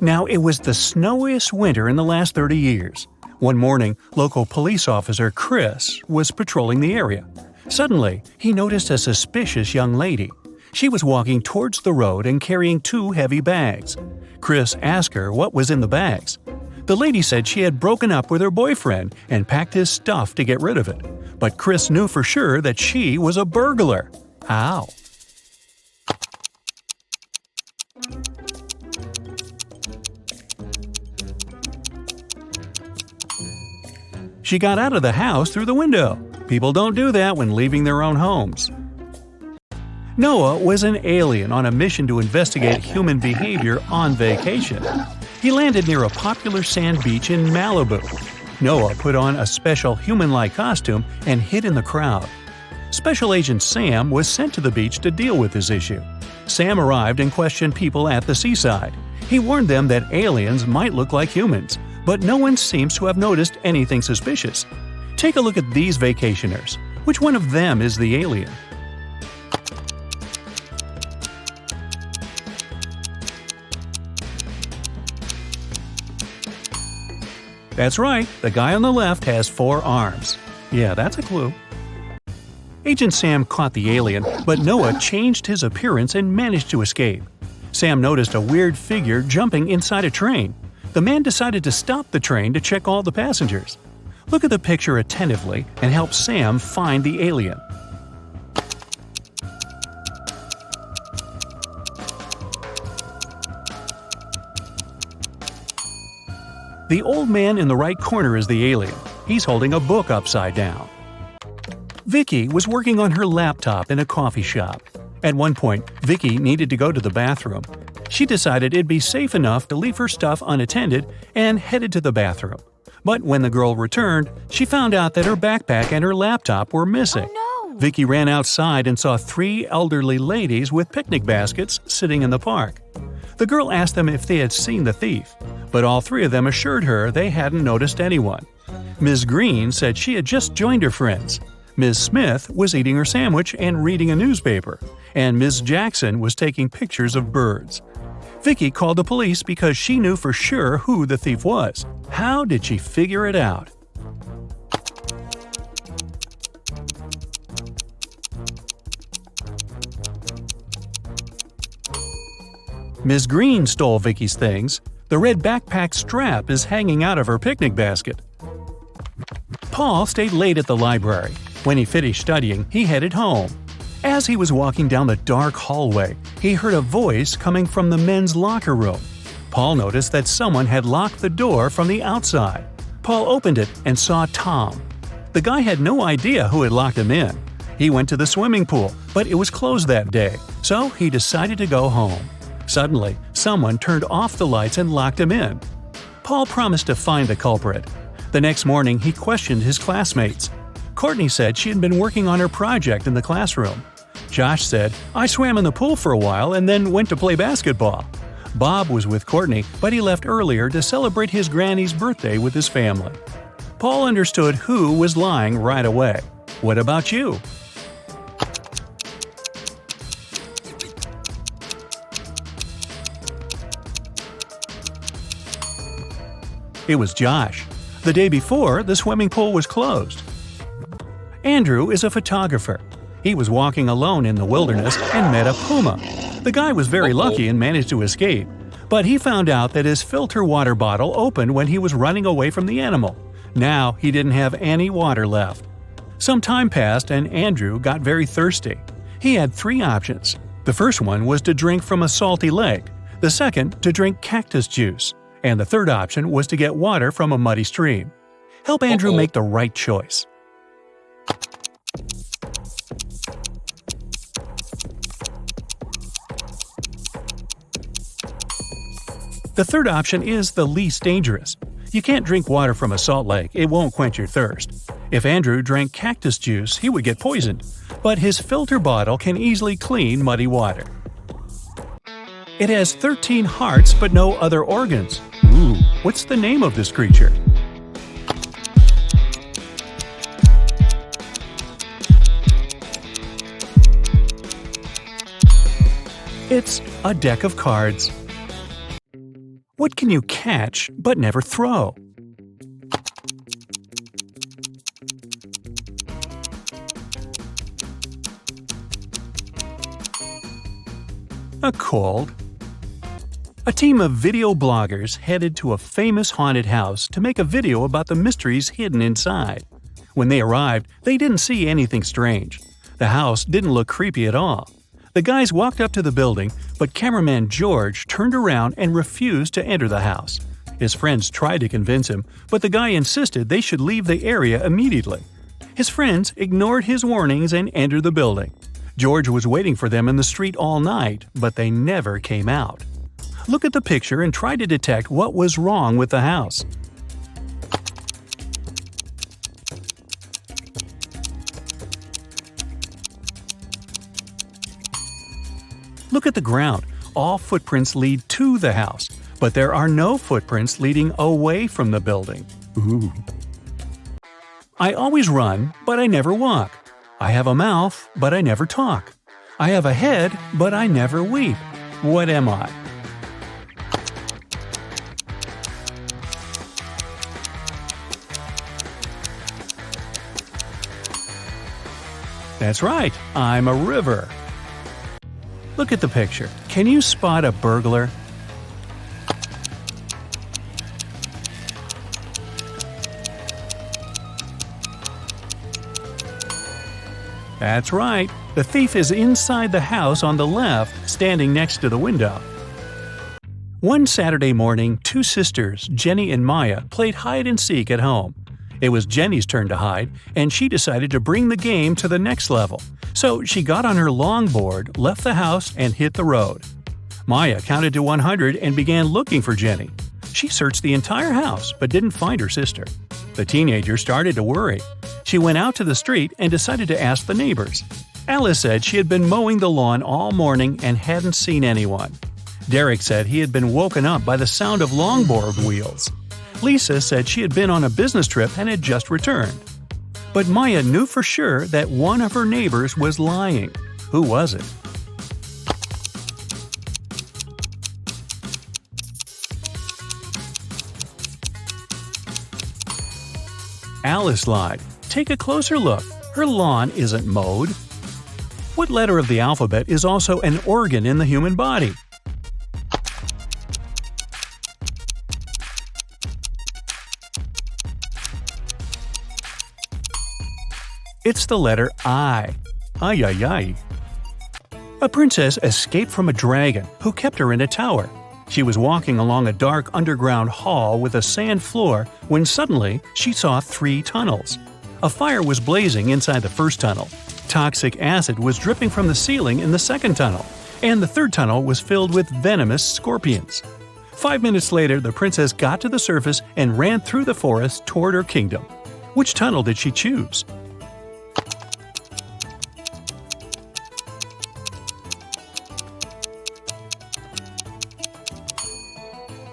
Now, it was the snowiest winter in the last 30 years. One morning, local police officer Chris was patrolling the area. Suddenly, he noticed a suspicious young lady. She was walking towards the road and carrying two heavy bags. Chris asked her what was in the bags. The lady said she had broken up with her boyfriend and packed his stuff to get rid of it. But Chris knew for sure that she was a burglar. How? She got out of the house through the window. People don't do that when leaving their own homes. Noah was an alien on a mission to investigate human behavior on vacation. He landed near a popular sand beach in Malibu. Noah put on a special human-like costume and hid in the crowd. Special Agent Sam was sent to the beach to deal with this issue. Sam arrived and questioned people at the seaside. He warned them that aliens might look like humans, but no one seems to have noticed anything suspicious. Take a look at these vacationers. Which one of them is the alien? That's right, the guy on the left has 4 arms. Yeah, that's a clue. Agent Sam caught the alien, but Noah changed his appearance and managed to escape. Sam noticed a weird figure jumping inside a train. The man decided to stop the train to check all the passengers. Look at the picture attentively and help Sam find the alien. The old man in the right corner is the alien. He's holding a book upside down. Vicky was working on her laptop in a coffee shop. At one point, Vicky needed to go to the bathroom. She decided it'd be safe enough to leave her stuff unattended and headed to the bathroom. But when the girl returned, she found out that her backpack and her laptop were missing. Oh, no. Vicky ran outside and saw 3 elderly ladies with picnic baskets sitting in the park. The girl asked them if they had seen the thief, but all 3 of them assured her they hadn't noticed anyone. Ms. Green said she had just joined her friends. Ms. Smith was eating her sandwich and reading a newspaper, and Ms. Jackson was taking pictures of birds. Vicky called the police because she knew for sure who the thief was. How did she figure it out? Ms. Green stole Vicky's things. The red backpack strap is hanging out of her picnic basket. Paul stayed late at the library. When he finished studying, he headed home. As he was walking down the dark hallway, he heard a voice coming from the men's locker room. Paul noticed that someone had locked the door from the outside. Paul opened it and saw Tom. The guy had no idea who had locked him in. He went to the swimming pool, but it was closed that day, so he decided to go home. Suddenly, someone turned off the lights and locked him in. Paul promised to find the culprit. The next morning, he questioned his classmates. Courtney said she had been working on her project in the classroom. Josh said, "I swam in the pool for a while and then went to play basketball." Bob was with Courtney, but he left earlier to celebrate his granny's birthday with his family. Paul understood who was lying right away. What about you? It was Josh. The day before, the swimming pool was closed. Andrew is a photographer. He was walking alone in the wilderness and met a puma. The guy was very lucky and managed to escape, but he found out that his filter water bottle opened when he was running away from the animal. Now he didn't have any water left. Some time passed and Andrew got very thirsty. He had 3 options. The first one was to drink from a salty lake, the second to drink cactus juice, and the third option was to get water from a muddy stream. Help Andrew make the right choice. The third option is the least dangerous. You can't drink water from a salt lake, it won't quench your thirst. If Andrew drank cactus juice, he would get poisoned, but his filter bottle can easily clean muddy water. It has 13 hearts but no other organs. Ooh, what's the name of this creature? It's a deck of cards. What can you catch but never throw? A cold. A team of video bloggers headed to a famous haunted house to make a video about the mysteries hidden inside. When they arrived, they didn't see anything strange. The house didn't look creepy at all. The guys walked up to the building, but cameraman George turned around and refused to enter the house. His friends tried to convince him, but the guy insisted they should leave the area immediately. His friends ignored his warnings and entered the building. George was waiting for them in the street all night, but they never came out. Look at the picture and try to detect what was wrong with the house. Look at the ground. All footprints lead to the house, but there are no footprints leading away from the building. Ooh. I always run, but I never walk. I have a mouth, but I never talk. I have a head, but I never weep. What am I? That's right, I'm a river. Look at the picture. Can you spot a burglar? That's right. The thief is inside the house on the left, standing next to the window. One Saturday morning, two sisters, Jenny and Maya, played hide-and-seek at home. It was Jenny's turn to hide, and she decided to bring the game to the next level. So she got on her longboard, left the house, and hit the road. Maya counted to 100 and began looking for Jenny. She searched the entire house but didn't find her sister. The teenager started to worry. She went out to the street and decided to ask the neighbors. Alice said she had been mowing the lawn all morning and hadn't seen anyone. Derek said he had been woken up by the sound of longboard wheels. Lisa said she had been on a business trip and had just returned. But Maya knew for sure that one of her neighbors was lying. Who was it? Alice lied. Take a closer look. Her lawn isn't mowed. What letter of the alphabet is also an organ in the human body? It's the letter I. Ay, ay, ay. A princess escaped from a dragon who kept her in a tower. She was walking along a dark underground hall with a sand floor when suddenly she saw 3 tunnels. A fire was blazing inside the first tunnel. Toxic acid was dripping from the ceiling in the second tunnel. And the third tunnel was filled with venomous scorpions. 5 minutes later, the princess got to the surface and ran through the forest toward her kingdom. Which tunnel did she choose?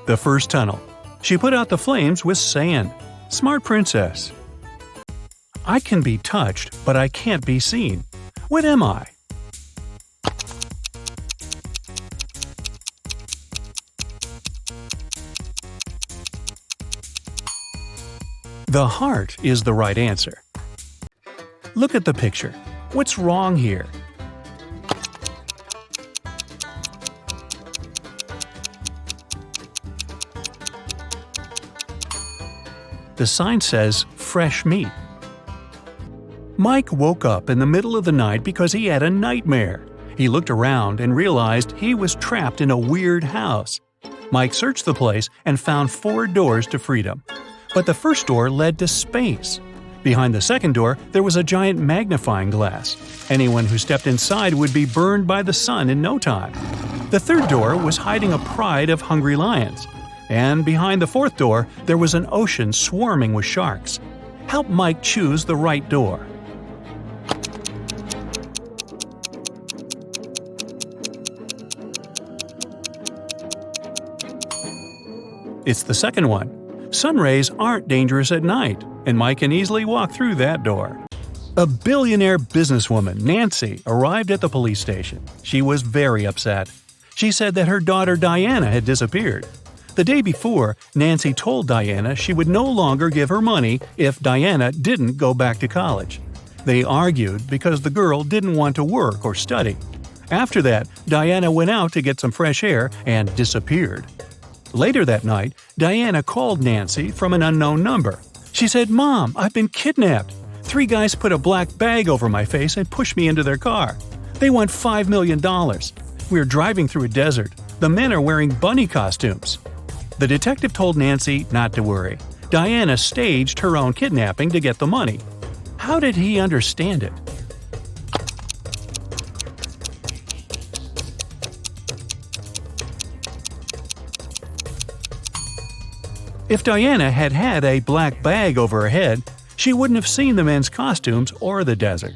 The first tunnel. She put out the flames with sand. Smart princess. I can be touched, but I can't be seen. What am I? The heart is the right answer. Look at the picture. What's wrong here? The sign says, fresh meat. Mike woke up in the middle of the night because he had a nightmare. He looked around and realized he was trapped in a weird house. Mike searched the place and found 4 doors to freedom. But the first door led to space. Behind the second door, there was a giant magnifying glass. Anyone who stepped inside would be burned by the sun in no time. The third door was hiding a pride of hungry lions. And behind the fourth door, there was an ocean swarming with sharks. Help Mike choose the right door. It's the second one. Sun rays aren't dangerous at night, and Mike can easily walk through that door. A billionaire businesswoman, Nancy, arrived at the police station. She was very upset. She said that her daughter Diana had disappeared. The day before, Nancy told Diana she would no longer give her money if Diana didn't go back to college. They argued because the girl didn't want to work or study. After that, Diana went out to get some fresh air and disappeared. Later that night, Diana called Nancy from an unknown number. She said, "Mom, I've been kidnapped. 3 guys put a black bag over my face and pushed me into their car. They want $5 million. We're driving through a desert. The men are wearing bunny costumes." The detective told Nancy not to worry. Diana staged her own kidnapping to get the money. How did he understand it? If Diana had had a black bag over her head, she wouldn't have seen the men's costumes or the desert.